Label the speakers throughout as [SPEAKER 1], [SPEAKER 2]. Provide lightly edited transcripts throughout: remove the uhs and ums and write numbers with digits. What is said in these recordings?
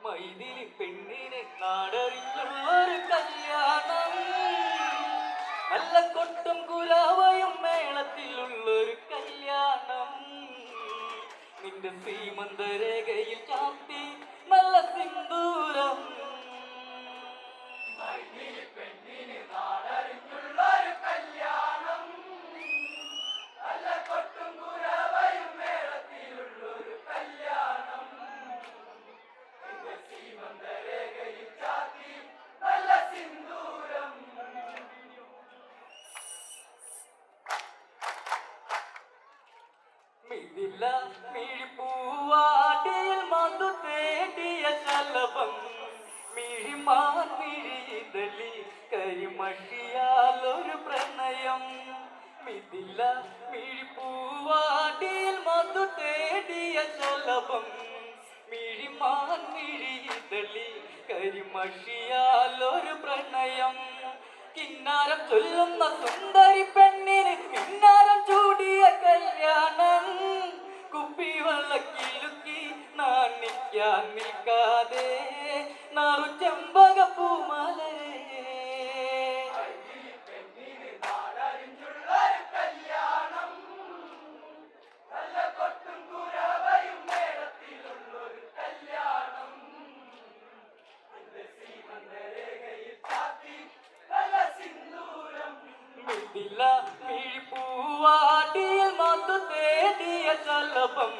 [SPEAKER 1] മൈതിലി പെണ്ണിനെ നാടറിഞ്ഞുള്ളൊരു കല്യാണം, നല്ല കൊട്ടും കുലാവയും മേളത്തിലുള്ളൊരു കല്യാണം. നിന്റെ സീമന്തരേഖയിൽ ചാർത്തി നല്ല സിന്ദൂരം. മൈതിലി പെണ്ണിനെ നാടറിഞ്ഞുള്ളൊരു കല്യാണം, നല്ല കൊട്ടും കുലാവയും മേളത്തിലുള്ളൊരു കല്യാണം. നിന്റെ സീമന്തരേഖയിൽ ചാർത്തി നല്ല സിന്ദൂരം. മിഥില മിഴിപ്പൂവാടിയിൽ മധു തേടിയ ശലഭം, മിഴിമാൻ മിഴിതലി കരിമഷിയാലൊരു പ്രണയം. മിഥില മിഴിപ്പൂവാടിയിൽ മധു തേടിയ ശലഭം, മിഴിമാൻ മിഴിതലി കരിമഷിയാലൊരു പ്രണയം. കിന്നാരം ചൊല്ലുന്ന സുന്ദരി പെണ്ണിന് കിന്നാരം ചൂടിയ കല്യാണം, കുപ്പിവെള്ളക്കിലുക്കി നാണിക്കാൻ നിൽക്കാതെ നാറു ചെമ്പകപ്പൂമലരെ. മിഥില മിഴിപ്പൂവാടിയിൽ മധു തേടിയ ശലഭം,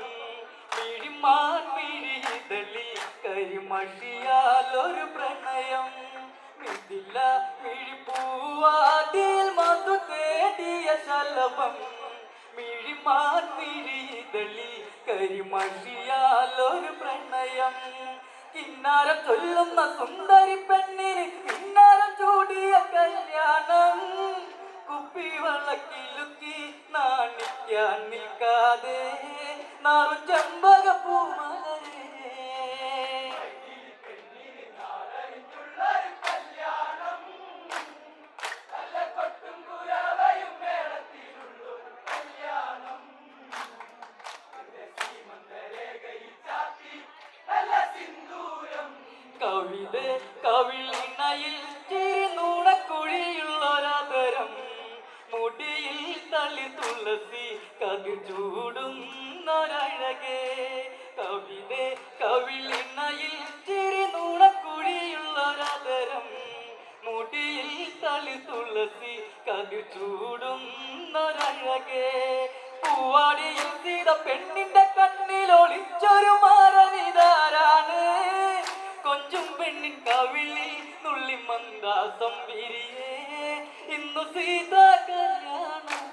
[SPEAKER 1] മിഴിമാൻ മിഴിതലി കരിമഷിയാലൊരു പ്രണയം. മിഥില മിഴിപ്പൂവാടിയിൽ മധു തേടിയ ശലഭം, മിഴിമാൻ മിഴിതലി കരിമഷിയാലൊരു പ്രണയം. കിന്നാരം ചൊല്ലുന്ന സുന്ദരി പെണ്ണിന് കിന്നാരം ചൂടിയ കല്യാണം, കുപ്പിവെള്ളക്കിലുക്കി നാണിക്കാൻ നിൽക്കാതെ നാറു ചെമ്പകപ്പൂമലരെ. കവിത കവിളിണയിൽ ചിരിനൂണക്കുഴിയുള്ളൊരാദരം, മുടിയിൽ തളി തുളസി കതിർ ചൂടുന്നൊരഴകേ. കവിത കവിളിണയിൽ ചിരിനൂണക്കുഴിയുള്ളൊരാദരം, മുടിയിൽ തളി തുളസി കതിർ ചൂടുന്നൊരഴകേ. പൂവാടിയിൽ ചെയ്ത പെണ്ണിന്റെ കണ്ണിലൊളിച്ചൊരു മാരനിതാരാണ്, കൊഞ്ചും പെണ്ണിൻ കവിളിൽ നുള്ളി മന്ദാസം വിരിയേ ഇന്നു സീതാ കല്യാണം.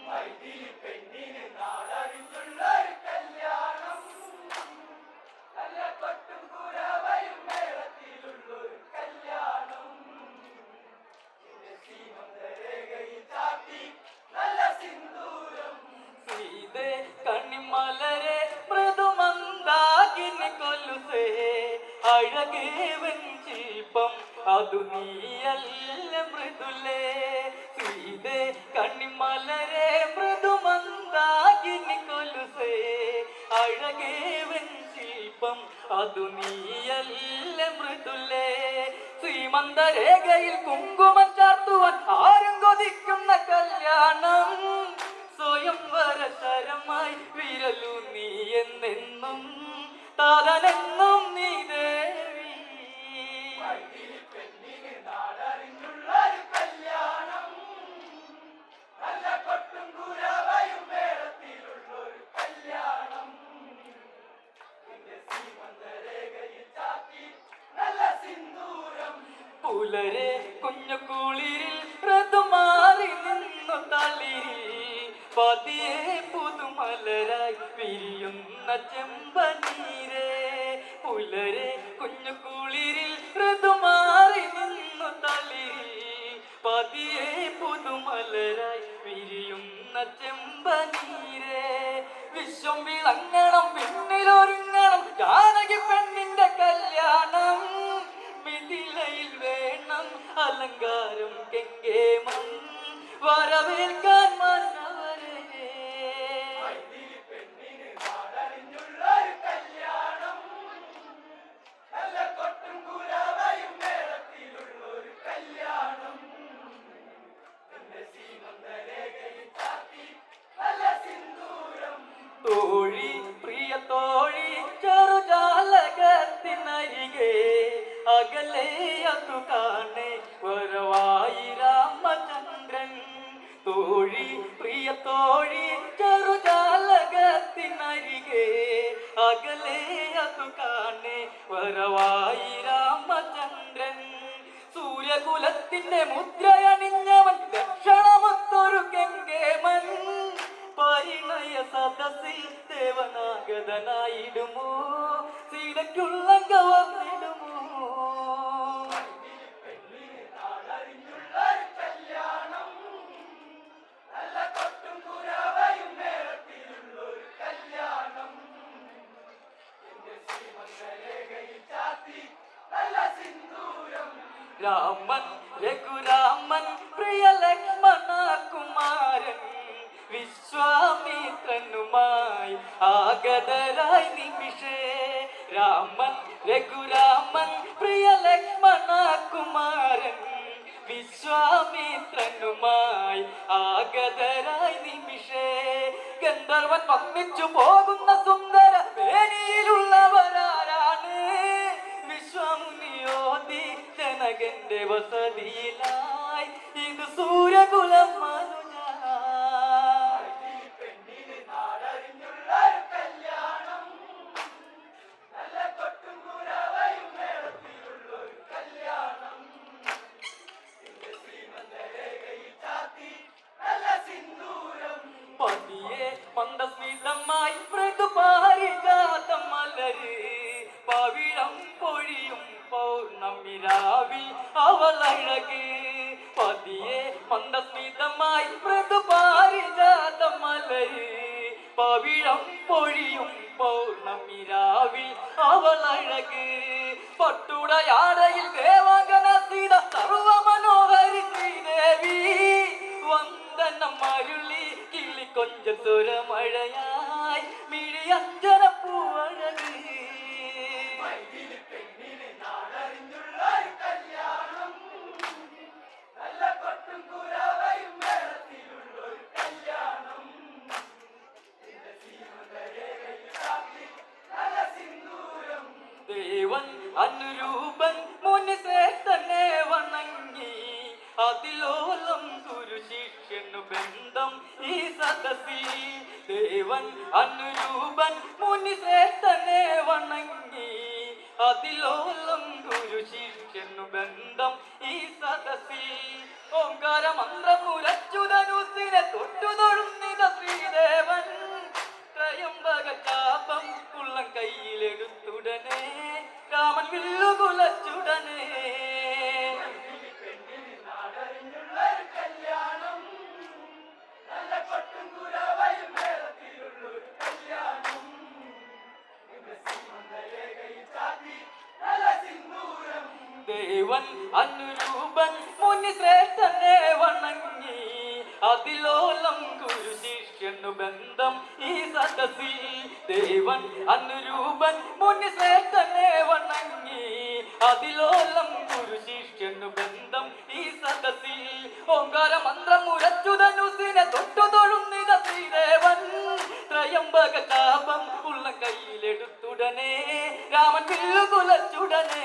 [SPEAKER 1] മൈഥിലി പെണ്ണിന് നാടറിഞ്ഞുള്ളൊരു കല്യാണം, നല്ല കൊട്ടും കുരവയും മേളത്തിലുള്ളൊരു കല്യാണം. നിന്റെ സീമന്തരേഖയിൽ ചാർത്തി നല്ല സിന്ദൂരം. സീതേ കണ്ണിമലരെ മൃദുമന്ദാകിനി കൊലുസേ, അഴകേ വെഞ്ചിൽപ്പം അതു നീയല്ല മൃദുലേ. സീതേ കണ്ണിമലരെ മൃദുമന്ദാകിനി കൊലുസേ, അഴകേ വെഞ്ചിൽപ്പം അതു നീയല്ല മൃദുലേ. ശ്രീമന്തരേഖയിൽ കുങ്കുമം ചാർത്തുവാൻ ആരും കൊതിക്കുന്ന കല്യാണം, സ്വയംവര ശരമായി വിരലു നീ എന്നെന്നും താതനെന്നും നീ ദേവി. മൈഥിലി പെണ്ണിന് നാടറിഞ്ഞുള്ളൊരു കല്യാണം, നല്ല കൊട്ടും കുരവയും മേളത്തിലുള്ളൊരു കല്യാണം. നിന്റെ സീമന്തരേഖയിൽ ചാർത്തി നല്ല സിന്ദൂരം. പുലരെ കുഞ്ഞു കുളിരിൽ ഋതുമാറി നിന്നു തളിരിൽ പതിയെ പുതുമലരായി വിരിയുന്ന ചെമ്പനീരേ. പുലരെ കുഞ്ഞു കുളിരിൽ ഋതുമാറി നിന്നു തളിരിൽ പതിയെ പുതുമലരായി വിരിയുന്ന ചെമ്പനീരേ. വിശ്വം വിളങ്ങണം പിന്നിലൊരുങ്ങണം ജാനകി പെണ്ണിന്റെ കല്യാണം, മിഥിലയിൽ വേണം അലങ്കാരം കെങ്കേമം വരവേൽക്കാൻ മന്നവരെ. മൈഥിലി പെണ്ണിന് നാടറിഞ്ഞുള്ളൊരു കല്യാണം, അകലെയതു കാണെ വരവായി രാമചന്ദ്രൻ. തോഴി പ്രിയ തോഴി ചെറുജാലകത്തിനരികെ അകലെയതു കാണെ വരവായി രാമചന്ദ്രൻ. സൂര്യകുലത്തിന്റെ മുദ്രയണിഞ്ഞവൻ ലക്ഷണമൊത്തൊരു കെങ്കേമൻ. പരിണയ സദസ്സിൽ ദേവനാഗതനായിടുമോ സീതയ്ക്കുള്ള കവർന്നിടുമോ. രാമൻ രഘുരാമൻ പ്രിയ ലക്ഷ്മണ കുമാരൻ വിശ്വാമിത്രനുമായി ആഗതരായി നിമിഷേ. രാമൻ രഘുരാമൻ പ്രിയ ലക്ഷ്മണ കുമാരൻ വിശ്വാമിത്രനുമായി ആഗതരായി നിമിഷേ. ഗന്ധർവൻ വന്നിച്ചു പോകുന്ന സുന്ദര വേണിയിലുള്ളവരാരാണ്. വിശ്വമുനിയോതി ജനകന്റെ വസതിയിലായി ഇത് സൂര്യകുലം മനുജ. പതിയെ മന്ദസ്മിതമായി മൃദുപാരിജാതം മലര് പവിഴം പൊഴിയും പൗർണമിരാവിൽ അവളഴക്. പതിയെ മന്ദസ്മിതമായി മൃദുപാരിജാതം മലര് പവിഴം പൊഴിയും പൗർണമിരാവിൽ അവളഴക്. പട്ടുടയാടയിൽ ദേവാംഗന സീത സർവ മനോഹരി ശ്രീദേവി. വന്ദനം അരുളി കിളി കൊഞ്ച സ്വരമഴയായി മിഴി അഞ്ചന പൂവഴക്. ദേവൻ അനുരൂപൻ മുനിശ്രേഷ്ഠനെ വണങ്ങി അതിലോലം ഗുരു ശിഷ്യനു ബന്ധം ഈ സദസ്സിൽ. ദേവൻ അനുരൂപൻ മുനിശ്രേഷ്ഠനെ വണങ്ങി അതിലോലം ഗുരു ശിഷ്യനു ബന്ധം ഈ സദസ്സിൽ. ഓംകാര മന്ത്രം മുരച്ചുധനുസിനെ തൊട്ടു തൊഴുന്നിത ശ്രീദേവൻ. ത്രയംബക ചാപം ഉള്ളം കയ്യിലെടുത്തുടനെ രാമൻ വില്ലുകുലച്ചുടനെ. ദേവൻ അനുരൂപൻ മുനിശ്രേഷ്ഠനെ വണങ്ങി അതിലോലം ഗുരു ശിഷ്യനു ബന്ധം ഈ സദസ്സിൽ. ദേവൻ അനുരൂപൻ മുനിശ്രേഷ്ഠനെ വണങ്ങി അതിലോലം ഗുരു ശിഷ്യനു ബന്ധം ഈ സദസ്സിൽ. ഓംകാര മന്ത്രം മുരച്ചുധനുസിനെ തൊട്ടു തൊഴുന്നിത ശ്രീദേവൻ. ത്രയംബക ചാപം ഉള്ള കയ്യിലെടുത്തുടനെ രാമൻ വില്ലുകുലച്ചുടനെ.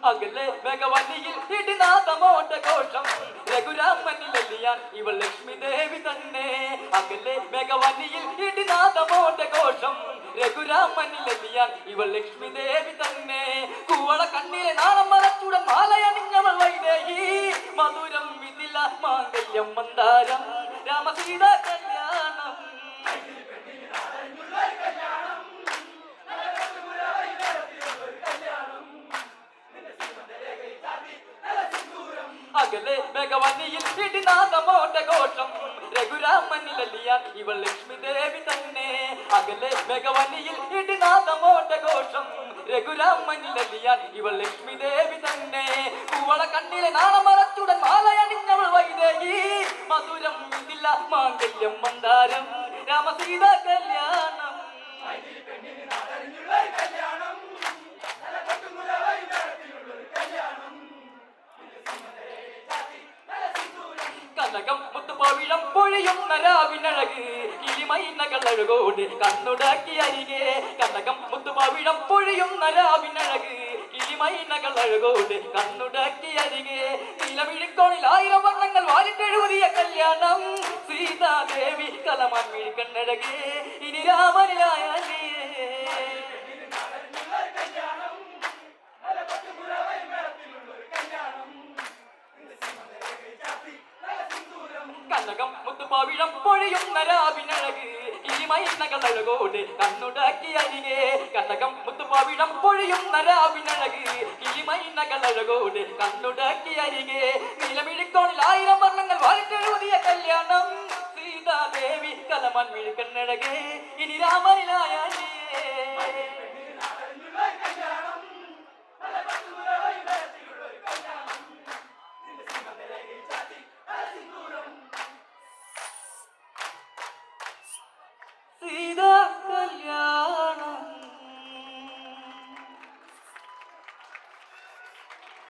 [SPEAKER 1] അകലെ ഭഗവതിയിൽ ഇടിനാഥമോട്ട ഘോഷം രഘുരാമനിലെല്ലിയാൻ ഇവൾ ലക്ഷ്മി ദേവി തന്നെ. അകലെ ഭഗവതിയിൽ ഇടിനാഥമോട്ട ഘോഷം രഘുരാമനിലെല്ലിയാൻ ഇവൾ ലക്ഷ്മി ദേവി തന്നെ. കൂവള കണ്ണിലെ നാളം മറച്ചുടൻ മാലയണിഞ്ഞവൾ വൈദേഹി. മധുരം മിഥില മാംഗല്യം മന്ദാരം രാമസീത കല്യാണം. അകലെ ഭഗവതിയിൽ ഇടിനാഥമോട്ട ഘോഷം രഘുരാമനിലെല്ലിയാൻ ഇവൾ ലക്ഷ്മി ദേവി തന്നെ. അകലെ ഭഗവതിയിൽ ഇടിനാഥമോട്ട ഘോഷം രഘുരാമനിലെല്ലിയാൻ ഇവൾ ലക്ഷ്മി ദേവി തന്നെ. കൂവള കണ്ണിലെ നാളം മറച്ചുടൻ മാലയണിഞ്ഞവൾ വൈദേഹി. മധുരം മിഥില മാംഗല്യം മന്ദാരം രാമസീത കല്യാണം. കനകം മുത്തുപവിഴം പൊഴിയുന്ന രാവിനഴക് കിളിമൈനകളഴകോട് കണ്ണുടക്കി അരികെ കനകം മുത്തുപവിഴം പൊഴിയുന്ന രാവിനഴക് കിളിമൈനകളഴകോട് കണ്ണുടക്കി അരികെ നിലവിളിക്കോണിൽ 1000 വർണ്ണങ്ങൾ വാരിട്ടെഴുതിയ കല്യാണം സീതാദേവി കലമാൻ മിഴിക്കണ്ണഴകേ ഇനി രാമനിലായേ കനകം മുത്തുപവിഴം പൊഴിയുന്ന രാവിനഴക് കിളിമൈനകളഴകോട് കണ്ണുടക്കി അരികെ കനകം മുത്തുപവിഴം പൊഴിയുന്ന രാവിനഴക് കിളിമൈനകളഴകോട് കണ്ണുടക്കി അരികെ നിലമിഴിക്കോണിൽ 1000 വർണ്ണങ്ങൾ വാരിട്ടെഴുതിയ കല്യാണം സീതാദേവി കലമാൻ മിഴിക്കണ്ണഴകേ ഇനി രാമനിലായേ സീതാ കല്യാണം